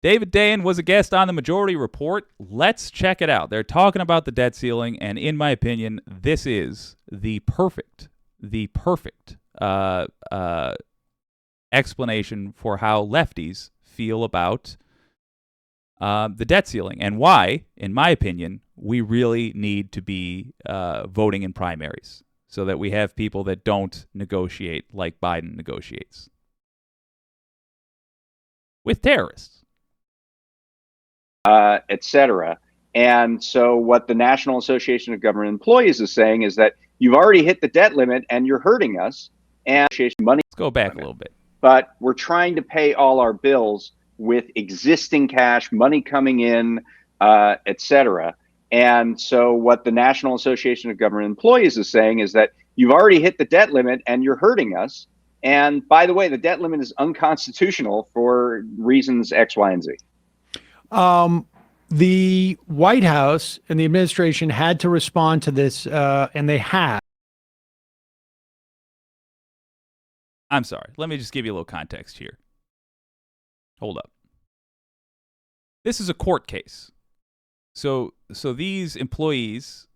David Dayen was a guest on the Majority Report. Let's check it out. They're talking about the debt ceiling, and in my opinion, this is the perfect explanation for how lefties feel about the debt ceiling and why, in my opinion, we really need to be voting in primaries so that we have people that don't negotiate like Biden negotiates with terrorists. Et cetera. And so what the National Association of Government Employees is saying is that you've already hit the debt limit and you're hurting us. And money. Let's go back a little bit. But we're trying to pay all our bills with existing cash, money coming in, et cetera. And so what the National Association of Government Employees is saying is that you've already hit the debt limit and you're hurting us. And by the way, the debt limit is unconstitutional for reasons X, Y, and Z. The White House and the administration had to respond to this, and they have. I'm sorry. Let me just give you a little context here. Hold up. This is a court case. So these employees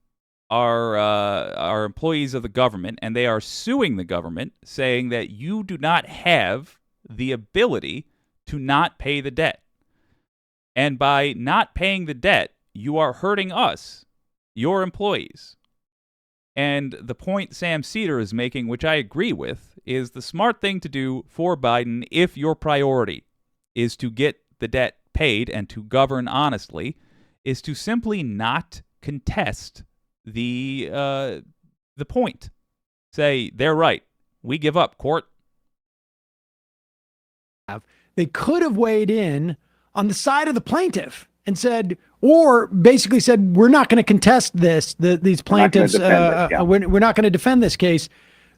are employees of the government, and they are suing the government, saying that you do not have the ability to not pay the debt. And by not paying the debt, you are hurting us, your employees. And the point Sam Seder is making, which I agree with, is the smart thing to do for Biden if your priority is to get the debt paid and to govern honestly, is to simply not contest the point. Say, they're right. We give up, court. They could have weighed in on the side of the plaintiff and said, or basically said, we're not going to contest this. These plaintiffs, we're not going to defend this case.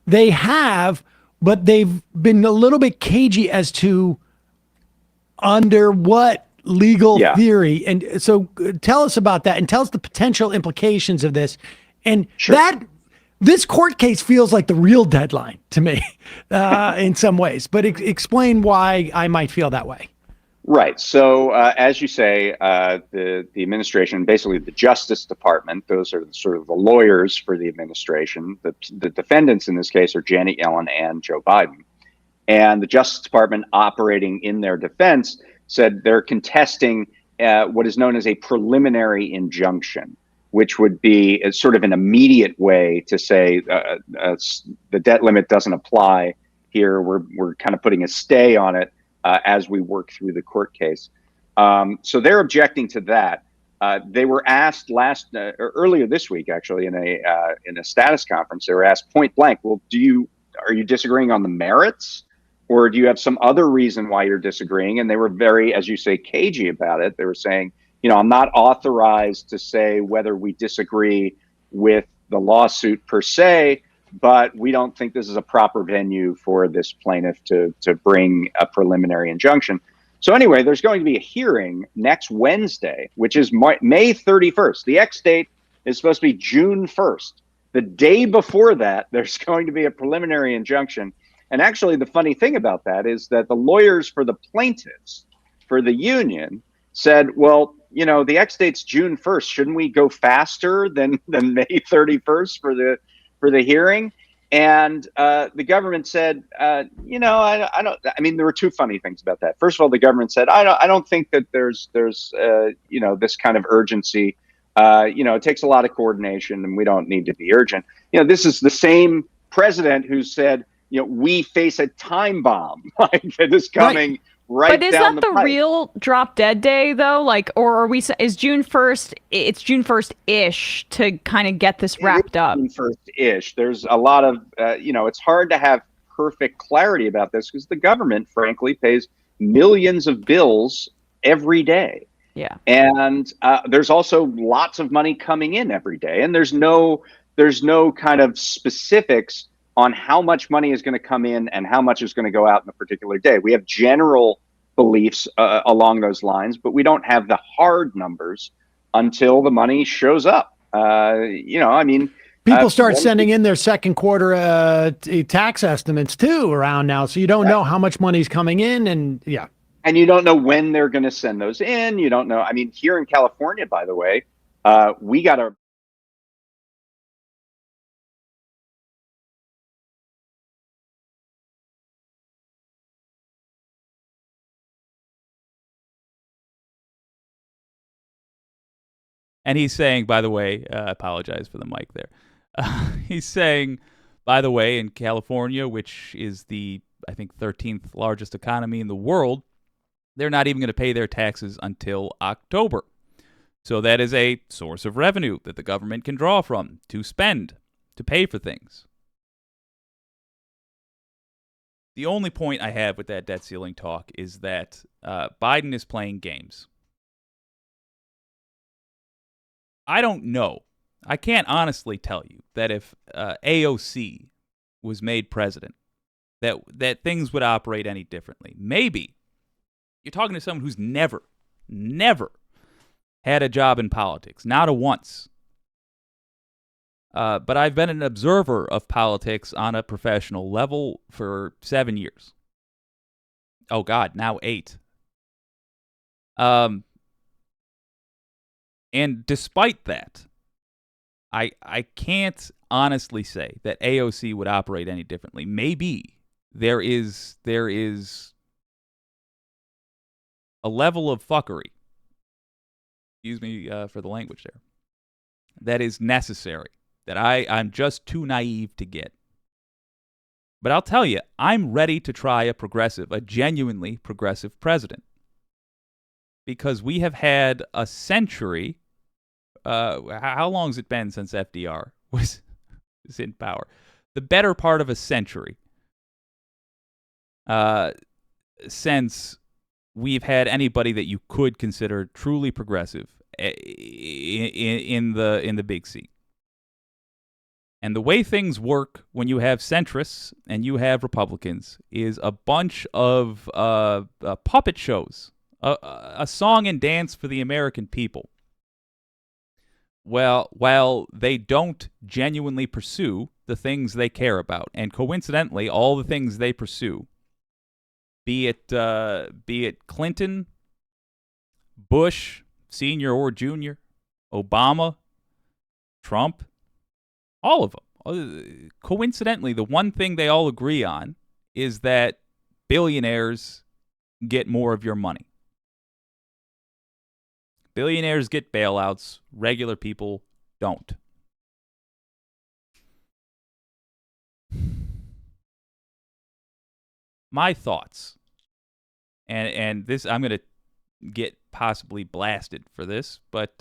They have, but they've been a little bit cagey as to under what legal theory. And so tell us about that and tell us the potential implications of this. And this court case feels like the real deadline to me in some ways, but explain why I might feel that way. Right. So as you say, the administration, basically the Justice Department, those are sort of the lawyers for the administration. The defendants in this case are Janet Yellen and Joe Biden. And the Justice Department, operating in their defense, said they're contesting what is known as a preliminary injunction, which would be sort of an immediate way to say the debt limit doesn't apply here. We're kind of putting a stay on it as we work through the court case. So they're objecting to that. They were asked earlier this week, actually, in a status conference. They were asked point blank, well, are you disagreeing on the merits, or do you have some other reason why you're disagreeing? And they were very, as you say, cagey about it. They were saying, I'm not authorized to say whether we disagree with the lawsuit per se, but we don't think this is a proper venue for this plaintiff to bring a preliminary injunction. So anyway, there's going to be a hearing next Wednesday, which is May 31st. The X date is supposed to be June 1st. The day before that, there's going to be a preliminary injunction. And actually, the funny thing about that is that the lawyers for the plaintiffs, for the union, said, well, the X date's June 1st. Shouldn't we go faster than May 31st for the hearing? And the government said, I don't. I mean, there were two funny things about that. First of all, the government said, I don't think that there's this kind of urgency. It takes a lot of coordination, and we don't need to be urgent. This is the same president who said, we face a time bomb like that is coming. Right. But is that the real drop dead day though? Or is June 1st? It's June 1st-ish to kind of get this wrapped up. June 1st-ish. There's a lot of, it's hard to have perfect clarity about this because the government, frankly, pays millions of bills every day. Yeah. And there's also lots of money coming in every day, and there's no kind of specifics on how much money is going to come in and how much is going to go out in a particular day. We have general beliefs along those lines, but we don't have the hard numbers until the money shows up. People start sending in their second quarter tax estimates too around now, so you don't know how much money's coming in, and And you don't know when they're going to send those in. You don't know. I mean, here in California, by the way, we got our. And he's saying, by the way, I apologize for the mic there. He's saying, by the way, in California, which is the, I think, 13th largest economy in the world, they're not even going to pay their taxes until October. So that is a source of revenue that the government can draw from to spend, to pay for things. The only point I have with that debt ceiling talk is that Biden is playing games. I don't know. I can't honestly tell you that if AOC was made president, that things would operate any differently. Maybe. You're talking to someone who's never had a job in politics, not a once. But I've been an observer of politics on a professional level for 7 years. Oh, God, now 8. And despite that, I can't honestly say that AOC would operate any differently. Maybe there is a level of fuckery, excuse me for the language there, that is necessary, that I'm just too naive to get. But I'll tell you, I'm ready to try a genuinely progressive president. Because we have had a century. How long has it been since FDR was in power? The better part of a century since we've had anybody that you could consider truly progressive in the big C. And the way things work when you have centrists and you have Republicans is a bunch of puppet shows, a song and dance for the American people. Well, while they don't genuinely pursue the things they care about, and coincidentally, all the things they pursue, be it Clinton, Bush, Sr. or Jr., Obama, Trump, all of them. Coincidentally, the one thing they all agree on is that billionaires get more of your money. Billionaires get bailouts. Regular people don't. My thoughts, and this, I'm going to get possibly blasted for this, but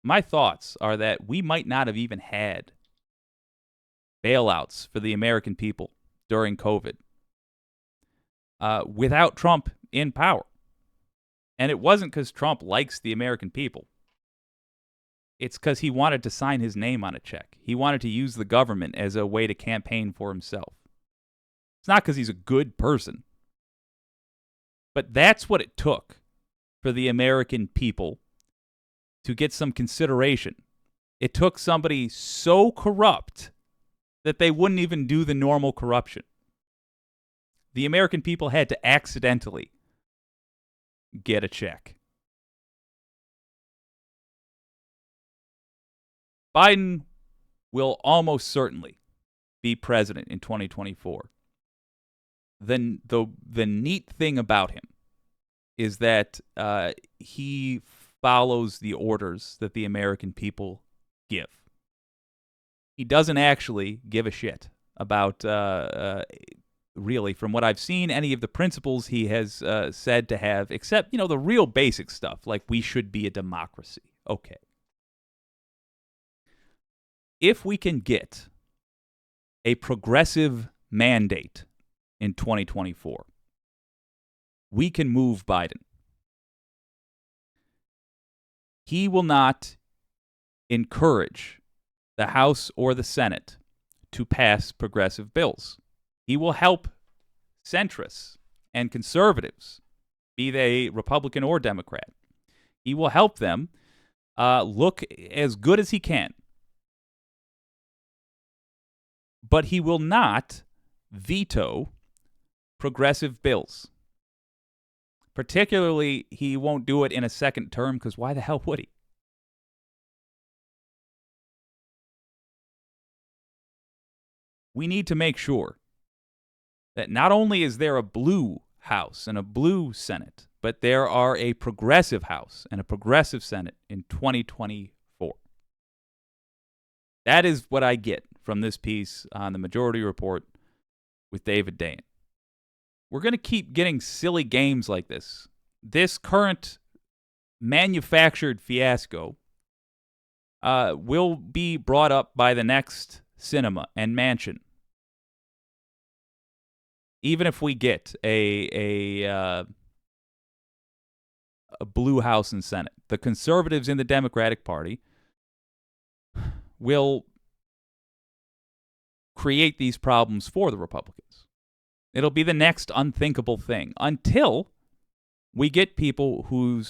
my thoughts are that we might not have even had bailouts for the American people during COVID without Trump in power. And it wasn't because Trump likes the American people. It's because he wanted to sign his name on a check. He wanted to use the government as a way to campaign for himself. It's not because he's a good person. But that's what it took for the American people to get some consideration. It took somebody so corrupt that they wouldn't even do the normal corruption. The American people had to accidentally get a check. Biden will almost certainly be president in 2024. The neat thing about him is that he follows the orders that the American people give. He doesn't actually give a shit about really, from what I've seen, any of the principles he has said to have, except, the real basic stuff, like we should be a democracy. Okay. If we can get a progressive mandate in 2024, we can move Biden. He will not encourage the House or the Senate to pass progressive bills. He will help centrists and conservatives, be they Republican or Democrat. He will help them look as good as he can. But he will not veto progressive bills. Particularly, he won't do it in a second term, because why the hell would he? We need to make sure that not only is there a blue House and a blue Senate, but there are a progressive House and a progressive Senate in 2024. That is what I get from this piece on the Majority Report with David Dayen. We're going to keep getting silly games like this. This current manufactured fiasco will be brought up by the next cinema and mansion. Even if we get a blue House and Senate, the conservatives in the Democratic Party will create these problems for the Republicans. It'll be the next unthinkable thing until we get people who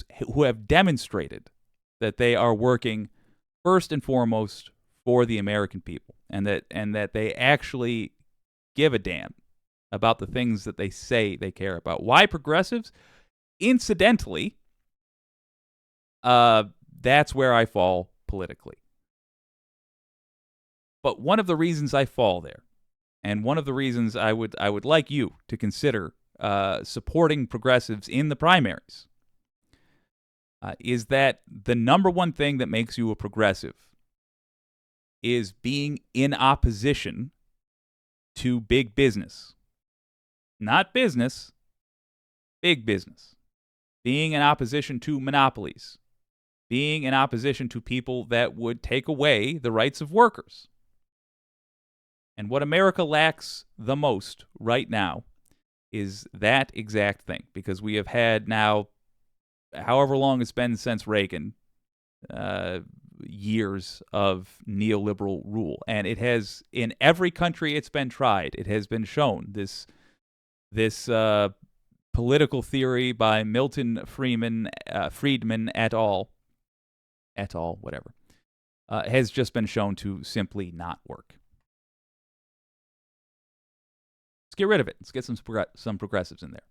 have demonstrated that they are working first and foremost for the American people, and that they actually give a damn about the things that they say they care about. Why progressives? Incidentally, that's where I fall politically. But one of the reasons I fall there, and one of the reasons I would like you to consider supporting progressives in the primaries, is that the number one thing that makes you a progressive is being in opposition to big business. Not business, big business. Being in opposition to monopolies. Being in opposition to people that would take away the rights of workers. And what America lacks the most right now is that exact thing, because we have had now, however long it's been since Reagan, years of neoliberal rule. And it has, in every country it's been tried, it has been shown this political theory by Milton Friedman et al., whatever, has just been shown to simply not work. Let's get rid of it. Let's get some progressives in there.